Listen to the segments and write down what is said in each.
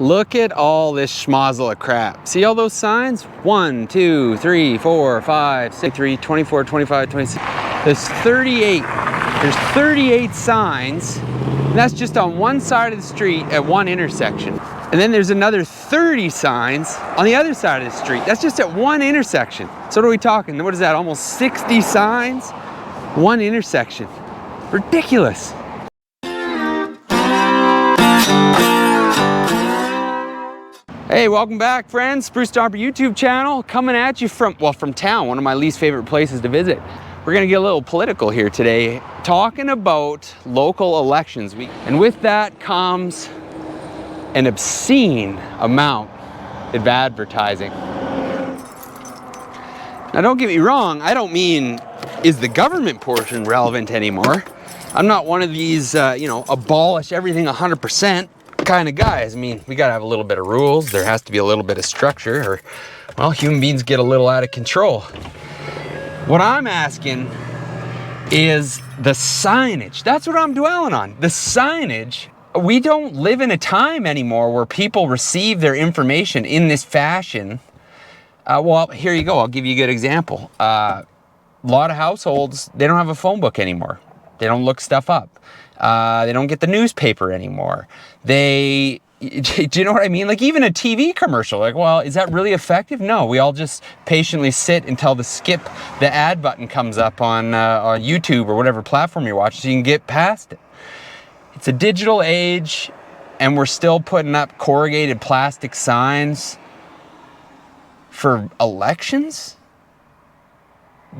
Look at all this schmozzle of crap. See all those signs? 1, 2, 3, 4, 5, 6, 3, 24, 25, 26. There's 38. There's 38 signs. And that's just on one side of the street at one intersection. And then there's another 30 signs on the other side of the street. That's just at one intersection. So what are we talking? What is that? Almost 60 signs? One intersection. Ridiculous. Hey, welcome back, friends. Spruce Stomper YouTube channel, coming at you from town, one of my least favorite places to visit. We're gonna get a little political here today, talking about local elections. And with that comes an obscene amount of advertising. Now, don't get me wrong, I don't mean, is the government portion relevant anymore? I'm not one of these, abolish everything 100%. kind of guys. I mean, we got to have a little bit of rules. There has to be a little bit of structure, or, well, human beings get a little out of control. What I'm asking is the signage. That's what I'm dwelling on. The signage. We don't live in a time anymore where people receive their information in this fashion. Well, here you go. I'll give you a good example. A lot of households, they don't have a phone book anymore. They don't look stuff up. They don't get the newspaper anymore. Do you know what I mean? Like even a TV commercial, like, well, is that really effective? No, we all just patiently sit until the ad button comes up on YouTube or whatever platform you're watching so you can get past it. It's a digital age and we're still putting up corrugated plastic signs for elections?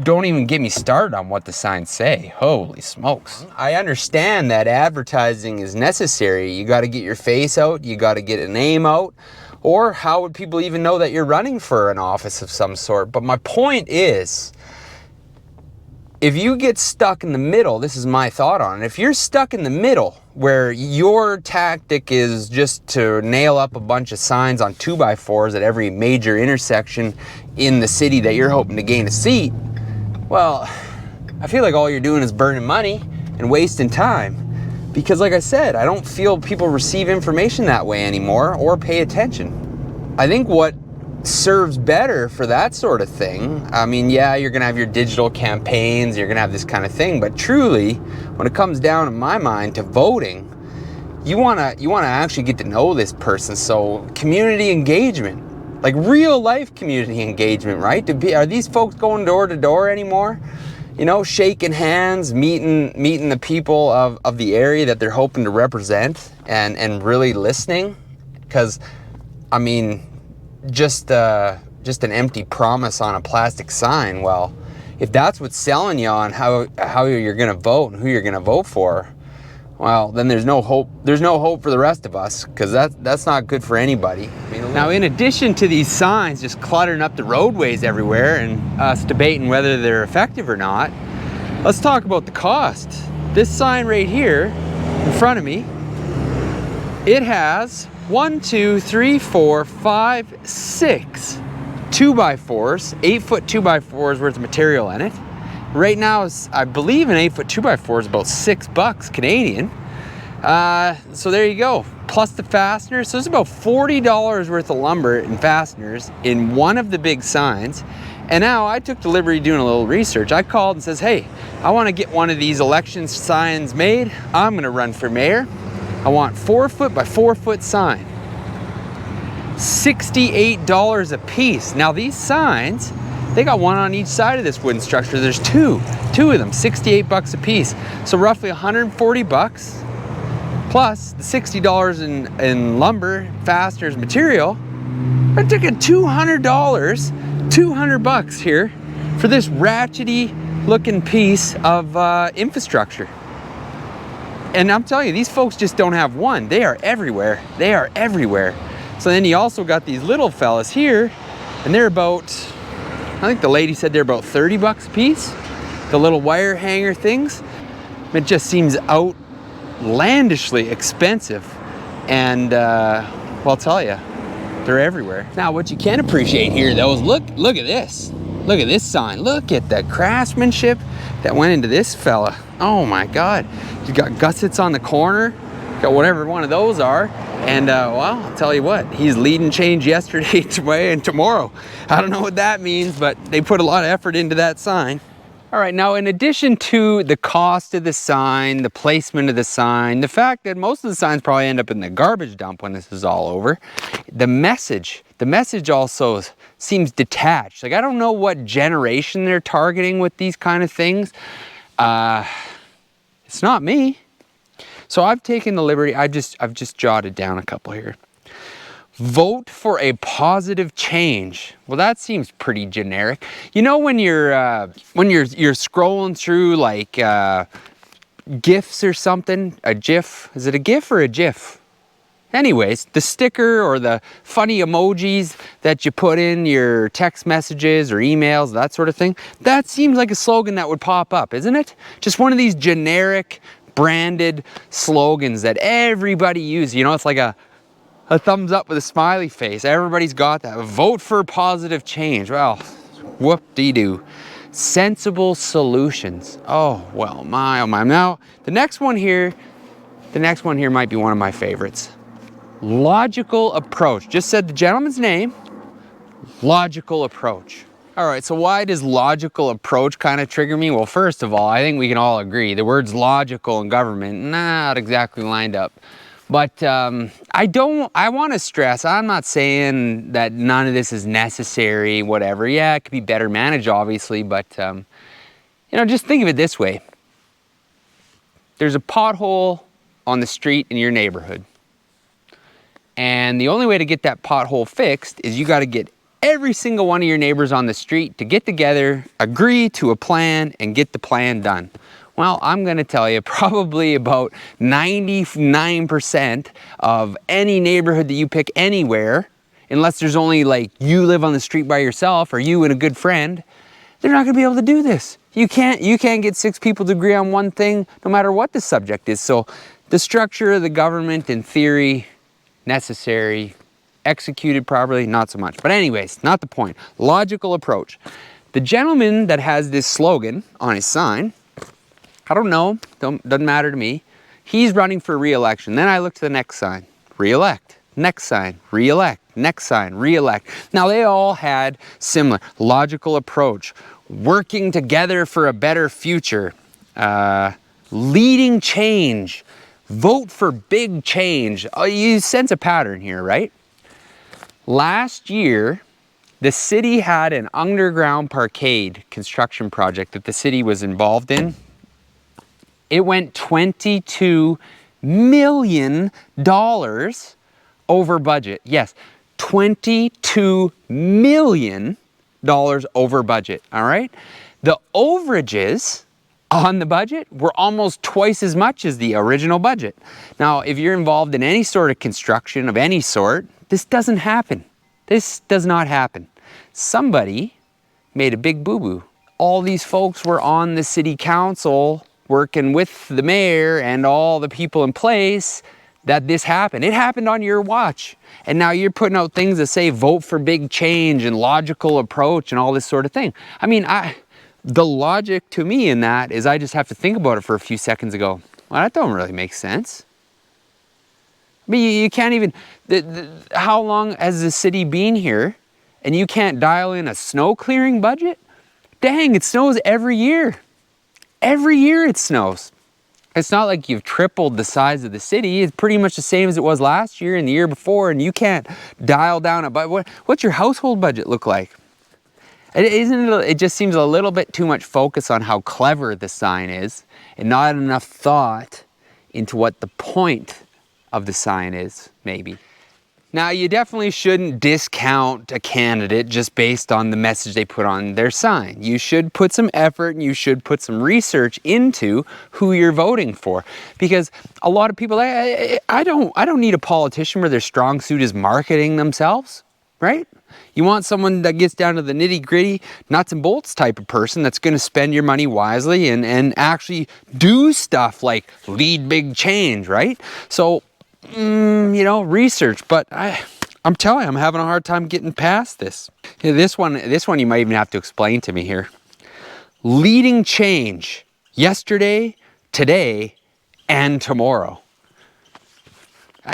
Don't even get me started on what the signs say. Holy smokes. I understand that advertising is necessary. You got to get your face out. You got to get a name out. Or how would people even know that you're running for an office of some sort? But my point is, if you get stuck in the middle, this is my thought on it. If you're stuck in the middle where your tactic is just to nail up a bunch of signs on 2x4s at every major intersection in the city that you're hoping to gain a seat, well, I feel like all you're doing is burning money and wasting time. Because like I said, I don't feel people receive information that way anymore or pay attention. I think what serves better for that sort of thing, I mean, yeah, you're gonna have your digital campaigns, you're gonna have this kind of thing, but truly, when it comes down, in my mind, to voting, you wanna actually get to know this person. So community engagement, like real life community engagement, right? Are these folks going door to door anymore? You know, shaking hands, meeting the people of the area that they're hoping to represent and really listening? Because, I mean, just an empty promise on a plastic sign, well, if that's what's selling you on how you're gonna vote and who you're gonna vote for, well, then there's no hope for the rest of us, because that's not good for anybody. Now, in addition to these signs just cluttering up the roadways everywhere and us debating whether they're effective or not, let's talk about the cost. This sign right here in front of me, it has 1, 2, 3, 4, 5, 6 2x4s, 8-foot 2x4s worth of material in it. Right now, I believe an 8-foot 2x4 is about $6 Canadian. So there you go. Plus the fasteners. So it's about $40 worth of lumber and fasteners in one of the big signs. And now I took the liberty of doing a little research. I called and says, hey, I want to get one of these election signs made. I'm going to run for mayor. I want 4-foot by 4-foot sign. $68 a piece. Now these signs, they got one on each side of this wooden structure. There's two of them, $68 a piece. So roughly $140 plus the $60 in lumber, fasteners, material. I took a $200 here for this ratchety looking piece of infrastructure. And I'm telling you, these folks just don't have one. They are everywhere. They are everywhere. So then you also got these little fellas here, and they're about, I think the lady said they're about $30 a piece. The little wire hanger things. It just seems outlandishly expensive. And well, I'll tell you, they're everywhere. Now, what you can appreciate here, though, is look at this. Look at this sign. Look at the craftsmanship that went into this fella. Oh my God. You got gussets on the corner. got whatever one of those are. And well, I'll tell you what, he's leading change yesterday, today, and tomorrow. I don't know what that means, but they put a lot of effort into that sign. All right, now in addition to the cost of the sign, the placement of the sign, the fact that most of the signs probably end up in the garbage dump when this is all over, the message also seems detached. Like, I don't know what generation they're targeting with these kind of things. It's not me. So I've taken the liberty, I've just jotted down a couple here. Vote for a positive change. Well, that seems pretty generic. You know, when you're scrolling through like GIFs or something, a GIF, is it a GIF or a GIF? Anyways, the sticker or the funny emojis that you put in your text messages or emails, that sort of thing, that seems like a slogan that would pop up, isn't it? Just one of these generic branded slogans that everybody uses. You know, it's like a thumbs up with a smiley face. Everybody's got that. Vote for positive change. Well, whoop-dee-doo. Sensible solutions. Oh, well, my, oh my. Now, the next one here might be one of my favorites. Logical approach. Just said the gentleman's name. Logical approach. All right, so why does logical approach kind of trigger me? Well, first of all, I think we can all agree the words logical and government, not exactly lined up. But I want to stress, I'm not saying that none of this is necessary, whatever. Yeah, it could be better managed, obviously, but, you know, just think of it this way. There's a pothole on the street in your neighborhood. And the only way to get that pothole fixed is you got to get every single one of your neighbors on the street to get together, agree to a plan, and get the plan done. Well, I'm going to tell you, probably about 99% of any neighborhood that you pick anywhere, unless there's only like you live on the street by yourself or you and a good friend, they're not going to be able to do this. You can't get 6 people to agree on one thing, no matter what the subject is. So the structure of the government, in theory, necessary, executed properly, not so much. But anyways, not the point. Logical approach. The gentleman that has this slogan on his sign, I don't know, doesn't matter to me. He's running for re-election. Then I look to the next sign, re-elect. Next sign, re-elect. Next sign, re-elect. Now they all had similar logical approach, working together for a better future, leading change, vote for big change. Oh, you sense a pattern here, right? Last year, the city had an underground parkade construction project that the city was involved in. It went $22 million over budget. Yes, $22 million over budget, all right? The overages on the budget were almost twice as much as the original budget. Now, if you're involved in any sort of construction of any sort, this doesn't happen. This does not happen. Somebody made a big boo-boo. All these folks were on the city council working with the mayor and all the people in place that this happened. It happened on your watch. And now you're putting out things that say vote for big change and logical approach and all this sort of thing. I mean, the logic to me in that is I just have to think about it for a few seconds and go, well, that don't really make sense. I mean, you can't even, how long has the city been here and you can't dial in a snow clearing budget? Dang, it snows every year. Every year it snows. It's not like you've tripled the size of the city. It's pretty much the same as it was last year and the year before, and you can't dial down a budget. What's your household budget look like? It just seems a little bit too much focus on how clever the sign is and not enough thought into what the point of the sign is, maybe. Now, you definitely shouldn't discount a candidate just based on the message they put on their sign. You should put some effort and you should put some research into who you're voting for. Because a lot of people, I don't need a politician where their strong suit is marketing themselves, right? You want someone that gets down to the nitty-gritty, nuts and bolts type of person that's going to spend your money wisely and actually do stuff like lead big change, right? So, you know, research, but I'm telling you, I'm having a hard time getting past this. This one you might even have to explain to me here. Leading change yesterday, today, and tomorrow.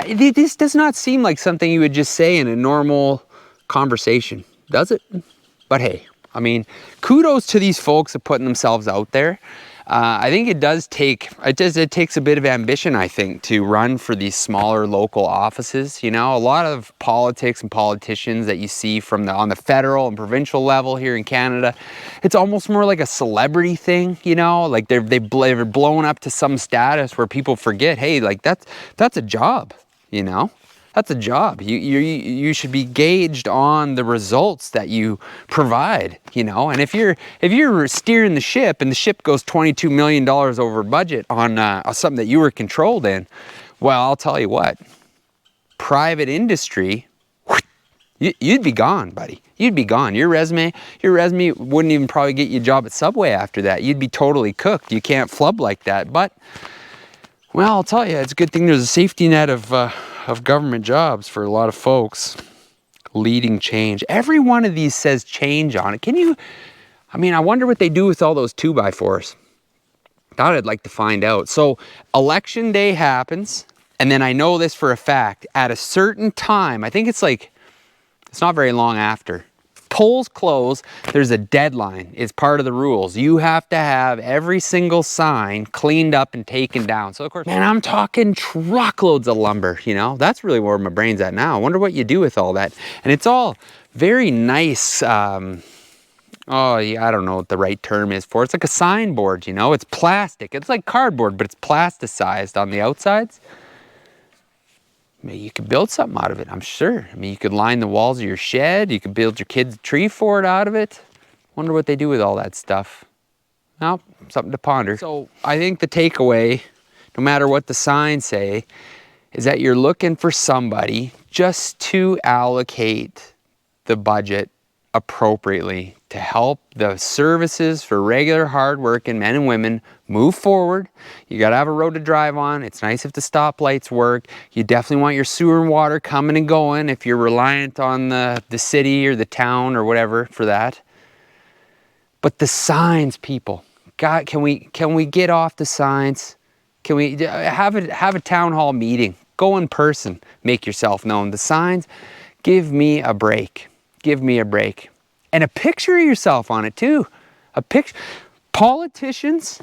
This does not seem like something you would just say in a normal conversation, does it? But hey, I mean, kudos to these folks of putting themselves out there. I think it takes a bit of ambition, I think, to run for these smaller local offices. You know, a lot of politics and politicians that you see on the federal and provincial level here in Canada, it's almost more like a celebrity thing, you know, like they're blown up to some status where people forget, hey, like that's a job, you know? That's a job. You should be gauged on the results that you provide, you know. And if you're steering the ship and the ship goes $22 million over budget on something that you were controlled in, well, I'll tell you what, private industry, you'd be gone, buddy. You'd be gone. Your resume wouldn't even probably get you a job at Subway after that. You'd be totally cooked. You can't flub like that. But, well, I'll tell you, it's a good thing there's a safety net of government jobs for a lot of folks. Leading change. Every one of these says change on it. I wonder what they do with all those 2x4s. Thought I'd like to find out. So election day happens, and then I know this for a fact, at a certain time, I think it's not very long after, polls close, there's a deadline. It's part of the rules. You have to have every single sign cleaned up and taken down. So of course, man, I'm talking truckloads of lumber, you know? That's really where my brain's at now. I wonder what you do with all that. And it's all very nice, I don't know what the right term is for it. It's like a signboard, you know? It's plastic. It's like cardboard, but it's plasticized on the outsides. Maybe you could build something out of it, I'm sure. I mean, you could line the walls of your shed. You could build your kids' tree fort out of it. Wonder what they do with all that stuff. Well, something to ponder. So I think the takeaway, no matter what the signs say, is that you're looking for somebody just to allocate the budget appropriately to help the services for regular hardworking men and women move forward. You got to have a road to drive on. It's nice if the stoplights work. You definitely want your sewer and water coming and going if you're reliant on the city or the town or whatever for that. But the signs, people, God, can we get off the signs? Can we have a town hall meeting? Go in person, make yourself known. The signs, give me a break. Give me a break. And a picture of yourself on it too. A picture. Politicians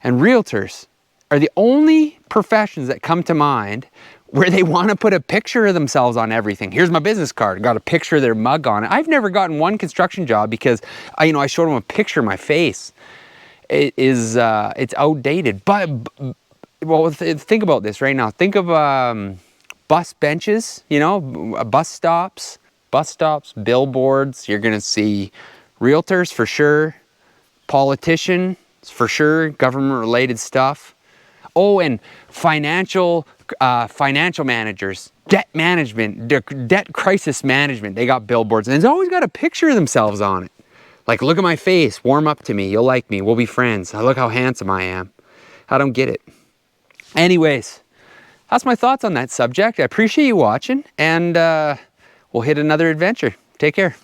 and realtors are the only professions that come to mind where they want to put a picture of themselves on everything. Here's my business card. Got a picture of their mug on it. I've never gotten one construction job because I showed them a picture of my face. It's outdated. But well, think about this right now. Think of bus benches, bus stops, billboards. You're gonna see realtors for sure, politicians for sure, government related stuff. Oh, and financial managers, debt management, debt crisis management. They got billboards and it's always got a picture of themselves on it. Like, look at my face, warm up to me, you'll like me, we'll be friends. Look how handsome I am. I don't get it. Anyways, that's my thoughts on that subject. I appreciate you watching, and we'll hit another adventure. Take care.